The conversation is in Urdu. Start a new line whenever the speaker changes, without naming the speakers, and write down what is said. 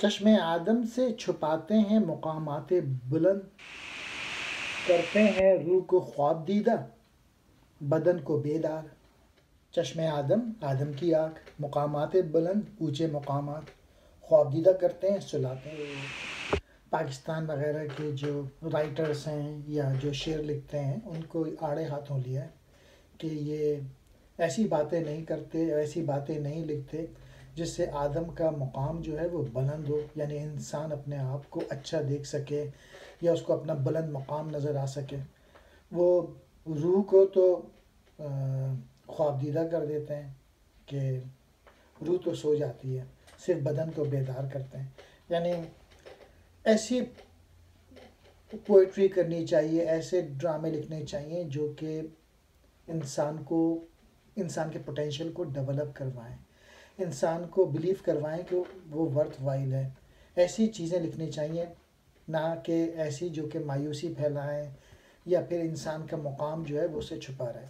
چشم آدم سے چھپاتے ہیں مقامات بلند، کرتے ہیں روح کو خواب دیدہ، بدن کو بیدار۔ چشم آدم، آدم کی آنکھ، مقامات بلند، اونچے مقامات، خواب دیدہ کرتے ہیں، سلاتے ہیں۔ پاکستان وغیرہ کے جو رائٹرز ہیں یا جو شعر لکھتے ہیں ان کو آڑے ہاتھوں لیا ہے کہ یہ ایسی باتیں نہیں کرتے، ایسی باتیں نہیں لکھتے جس سے آدم کا مقام جو ہے وہ بلند ہو، یعنی انسان اپنے آپ کو اچھا دیکھ سکے یا اس کو اپنا بلند مقام نظر آ سکے۔ وہ روح کو تو خواب دیدہ کر دیتے ہیں کہ روح تو سو جاتی ہے، صرف بدن کو بیدار کرتے ہیں۔ یعنی ایسی پوئٹری کرنی چاہیے، ایسے ڈرامے لکھنے چاہیے جو کہ انسان کے پوٹینشیل کو ڈیولپ کروائیں، انسان کو بلیو کروائیں کہ وہ ورتھ وائل ہے۔ ایسی چیزیں لکھنی چاہیے، نہ کہ ایسی جو کہ مایوسی پھیلائیں یا پھر انسان کا مقام جو ہے وہ اسے چھپا رہے۔